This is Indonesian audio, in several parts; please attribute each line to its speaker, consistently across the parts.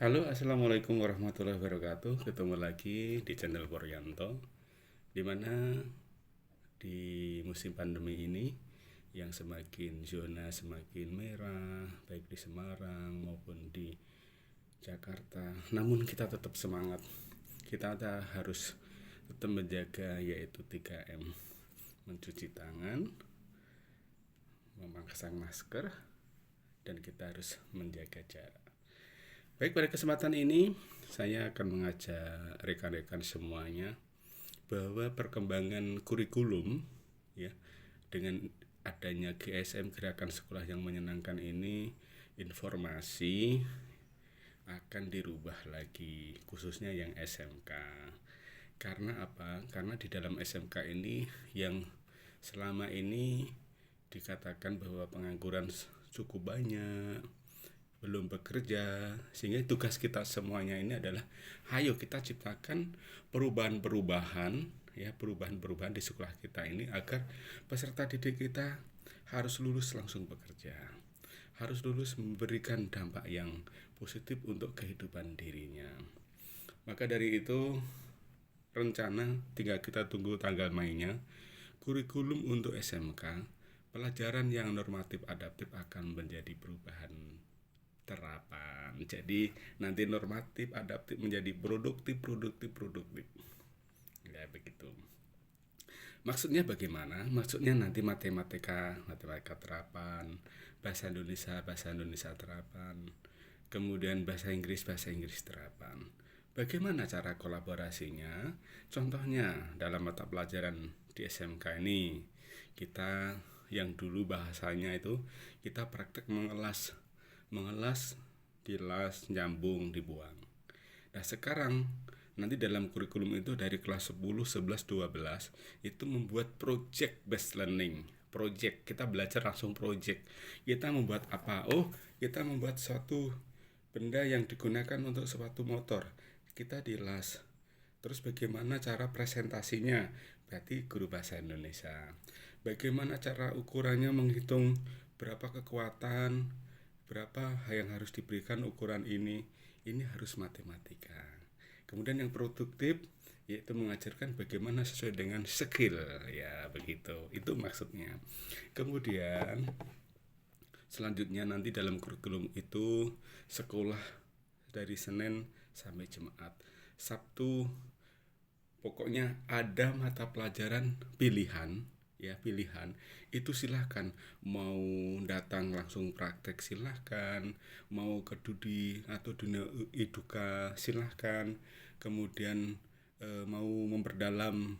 Speaker 1: Halo, assalamualaikum warahmatullahi wabarakatuh. Ketemu lagi di channel Poryanto, dimana di musim pandemi ini yang semakin zona semakin merah, baik di Semarang maupun di Jakarta. Namun kita tetap semangat. Harus tetap menjaga yaitu 3M, mencuci tangan, memasang masker, dan kita harus menjaga jarak. Baik, pada kesempatan ini saya akan mengajak rekan-rekan semuanya bahwa perkembangan kurikulum, ya, dengan adanya GSM, Gerakan Sekolah yang Menyenangkan ini, informasi akan dirubah lagi, khususnya yang SMK. Karena apa? Karena di dalam SMK ini yang selama ini dikatakan bahwa pengangguran cukup banyak, belum bekerja, sehingga tugas kita semuanya ini adalah ayo kita ciptakan perubahan-perubahan, ya, perubahan-perubahan di sekolah kita ini agar peserta didik kita harus lulus langsung bekerja, harus lulus memberikan dampak yang positif untuk kehidupan dirinya. Maka dari itu, rencana tinggal kita tunggu tanggal mainnya. Kurikulum untuk SMK, pelajaran yang normatif adaptif akan menjadi perubahan terapan. Jadi nanti normatif adaptif menjadi produktif. Ya begitu. Maksudnya bagaimana? Maksudnya nanti matematika terapan, bahasa Indonesia terapan, kemudian bahasa Inggris terapan. Bagaimana cara kolaborasinya? Contohnya dalam mata pelajaran di SMK ini, kita yang dulu bahasanya itu kita praktek mengelas, dilas, nyambung, dibuang. Nah sekarang nanti dalam kurikulum itu dari kelas 10, 11, 12 itu membuat project based learning. Project, kita belajar langsung project. Kita membuat apa? Oh, kita membuat suatu benda yang digunakan untuk suatu motor. Kita dilas. Terus bagaimana cara presentasinya? Berarti guru bahasa Indonesia. Bagaimana cara ukurannya, menghitung berapa kekuatan, berapa yang harus diberikan ukuran ini harus matematika. Kemudian yang produktif yaitu mengajarkan bagaimana sesuai dengan skill, ya begitu, itu maksudnya. Kemudian selanjutnya nanti dalam kurikulum itu sekolah dari Senin sampai Jumat. Sabtu pokoknya ada mata pelajaran pilihan, ya pilihan itu silahkan, mau datang langsung praktek silahkan, mau ke Dudi atau dunia eduka silahkan, kemudian mau memperdalam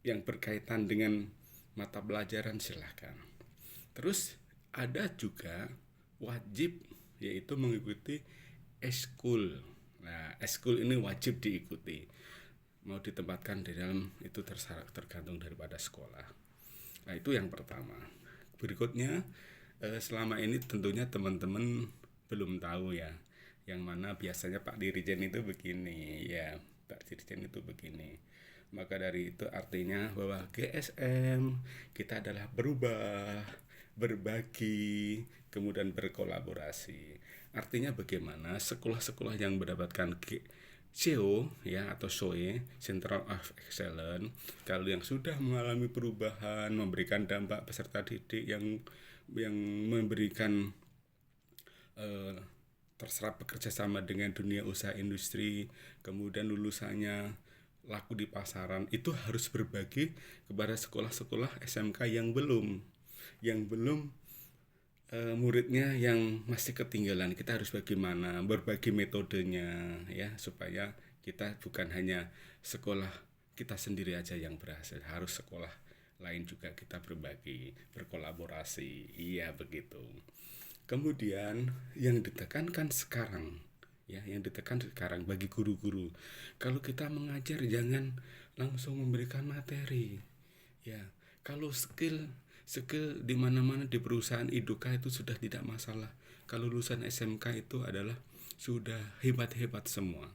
Speaker 1: yang berkaitan dengan mata pelajaran silahkan. Terus ada juga wajib, yaitu mengikuti eskul. Nah, eskul ini wajib diikuti. Mau ditempatkan di dalam itu tergantung daripada sekolah. Nah, itu yang pertama. Berikutnya, selama ini tentunya teman-teman belum tahu ya, yang mana biasanya Pak Dirjen itu begini, ya, Pak Dirjen itu begini. Maka dari itu artinya bahwa GSM kita adalah berubah, berbagi, kemudian berkolaborasi. Artinya bagaimana sekolah-sekolah yang mendapatkan CEO, ya, atau SOE, Central of Excellence, kalau yang sudah mengalami perubahan, memberikan dampak peserta didik yang memberikan eh, terserap bekerja sama dengan dunia usaha industri, kemudian lulusannya laku di pasaran, itu harus berbagi kepada sekolah-sekolah SMK yang belum muridnya yang masih ketinggalan. Kita harus bagaimana berbagi metodenya, ya, supaya kita bukan hanya sekolah kita sendiri aja yang berhasil, harus sekolah lain juga kita berbagi, berkolaborasi, iya begitu. Kemudian yang ditekankan sekarang, ya, yang ditekan sekarang bagi guru-guru, kalau kita mengajar jangan langsung memberikan materi, ya. Kalau skill skill di mana-mana di perusahaan iduka itu sudah tidak masalah. Kalau lulusan SMK itu adalah sudah hebat-hebat semua,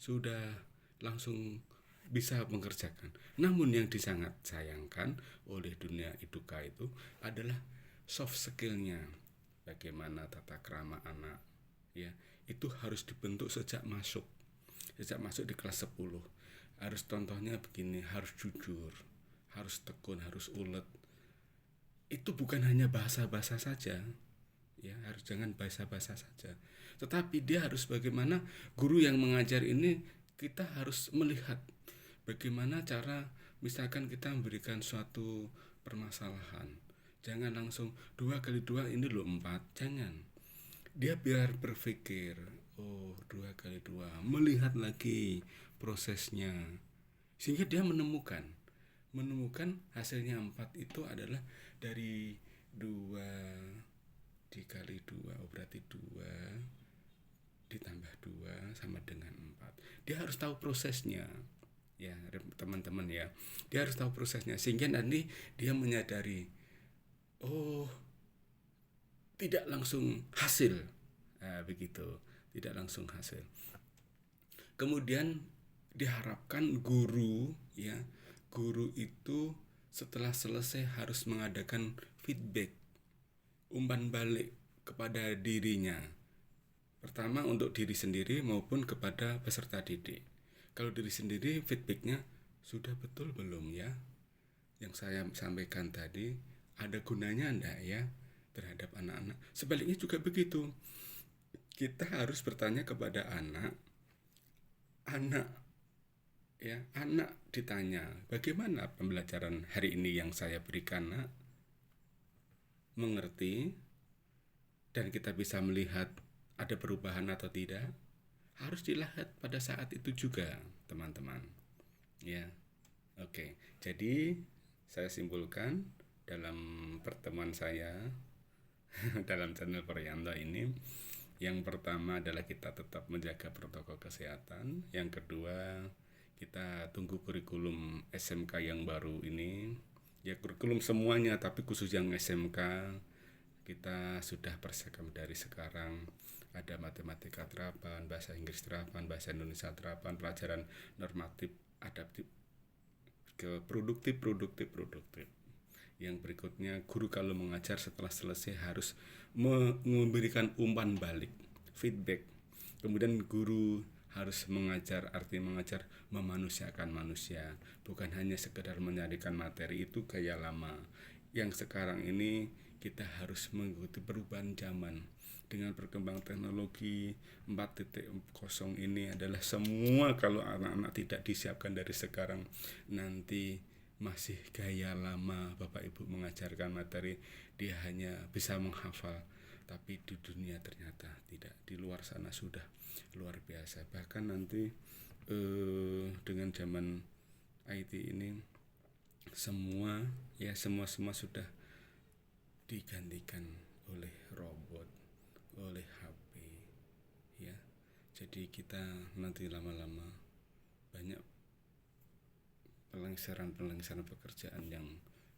Speaker 1: sudah langsung bisa mengerjakan. Namun yang disangat sayangkan oleh dunia iduka itu adalah soft skillnya, bagaimana tata krama anak, ya, itu harus dibentuk sejak masuk di kelas 10. Harus contohnya begini, harus jujur, harus tekun, harus ulet. Itu bukan hanya bahasa-bahasa saja, ya, harus jangan bahasa-bahasa saja, tetapi dia harus bagaimana guru yang mengajar ini, kita harus melihat bagaimana cara, misalkan kita memberikan suatu permasalahan, jangan langsung 2 kali 2 ini loh 4, jangan. Dia biar berpikir, oh 2 kali 2, melihat lagi prosesnya, sehingga dia menemukan hasilnya 4 itu adalah dari 2 dikali 2, berarti 2 ditambah 2 sama dengan 4. Dia harus tahu prosesnya, ya teman-teman ya. Dia harus tahu prosesnya, sehingga nanti dia menyadari, oh tidak langsung hasil, begitu, tidak langsung hasil. Kemudian diharapkan guru itu setelah selesai harus mengadakan feedback, umpan balik kepada dirinya. Pertama untuk diri sendiri maupun kepada peserta didik. Kalau diri sendiri, feedbacknya sudah betul belum ya, yang saya sampaikan tadi ada gunanya enggak ya terhadap anak-anak. Sebaliknya juga begitu, kita harus bertanya kepada anak ya, anak ditanya, bagaimana pembelajaran hari ini yang saya berikan, nak? Mengerti? Dan kita bisa melihat ada perubahan atau tidak, harus dilihat pada saat itu juga, teman-teman. Ya, oke. Jadi saya simpulkan dalam pertemuan saya dalam channel Priyanto ini, yang pertama adalah kita tetap menjaga protokol kesehatan. Yang kedua, kita tunggu kurikulum SMK yang baru ini, ya kurikulum semuanya, tapi khusus yang SMK kita sudah persiapkan dari sekarang. Ada matematika terapan, bahasa Inggris terapan, bahasa Indonesia terapan, pelajaran normatif, adaptif, ke produktif. Yang berikutnya, guru kalau mengajar setelah selesai harus memberikan umpan balik, feedback. Kemudian guru harus mengajar, arti mengajar memanusiakan manusia, bukan hanya sekedar menyajikan materi. Itu gaya lama. Yang sekarang ini kita harus mengikuti perubahan zaman. Dengan perkembangan teknologi 4.0 ini adalah semua, kalau anak-anak tidak disiapkan dari sekarang, nanti masih gaya lama. Bapak Ibu mengajarkan materi, dia hanya bisa menghafal, tapi di dunia ternyata tidak. Di luar sana sudah luar biasa. Bahkan nanti dengan zaman IT ini semua sudah digantikan oleh robot, oleh HP, ya. Jadi kita nanti lama-lama banyak pelengseran pekerjaan yang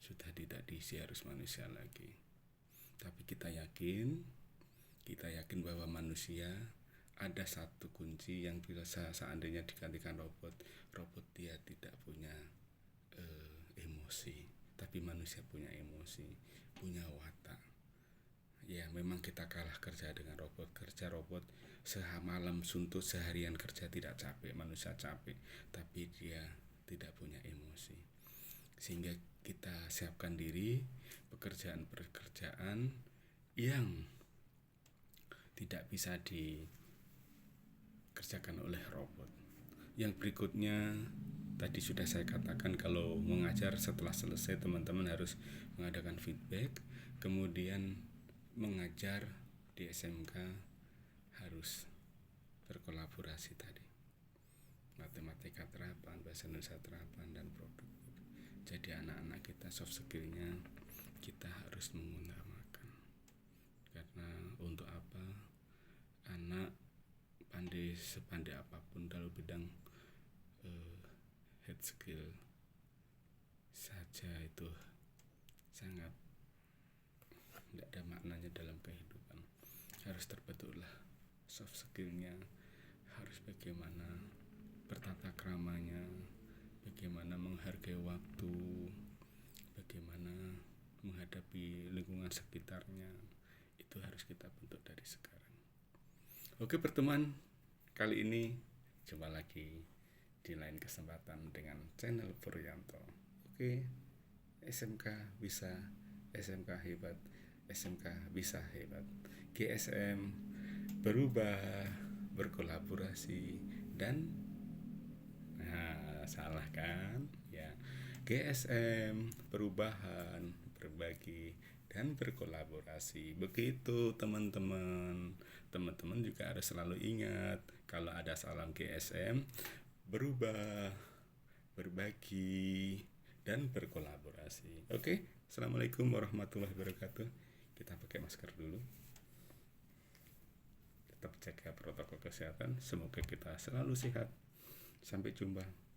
Speaker 1: sudah tidak diisi harus manusia lagi. Tapi kita yakin bahwa manusia ada satu kunci yang bisa seandainya digantikan robot dia tidak punya emosi, tapi manusia punya emosi, punya watak. Ya memang kita kalah kerja dengan robot. Kerja robot semalam suntuk, seharian kerja tidak capek, manusia capek, tapi dia tidak punya emosi. Sehingga kita siapkan diri pekerjaan yang tidak bisa dikerjakan oleh robot. Yang berikutnya tadi sudah saya katakan, kalau mengajar setelah selesai teman-teman harus mengadakan feedback. Kemudian mengajar di SMK harus berkolaborasi tadi, matematika terapan, bahasa Indonesia terapan, dan produk. Jadi anak-anak kita soft skillnya kita harus mengutamakan. Karena untuk apa? Anak sepandai apapun dalam bidang head skill saja itu sangat tidak ada maknanya dalam kehidupan. Harus terbentuklah soft skillnya, harus bagaimana bertata keramanya, bagaimana menghargai waktu, bagaimana menghadapi lingkungan sekitarnya. Itu harus kita bentuk dari sekarang. Oke, pertemuan kali ini jumpa lagi di lain kesempatan dengan channel Puryanto. Oke, SMK bisa, SMK hebat, SMK bisa hebat. GSM berubah, berkolaborasi, dan salah kan? Ya, GSM perubahan, berbagi, dan berkolaborasi. Begitu teman-teman. Teman-teman juga harus selalu ingat kalau ada salam GSM, berubah, berbagi, dan berkolaborasi. Oke, Assalamualaikum warahmatullahi wabarakatuh. Kita pakai masker dulu. Tetap jaga protokol kesehatan. Semoga kita selalu sehat. Sampai jumpa.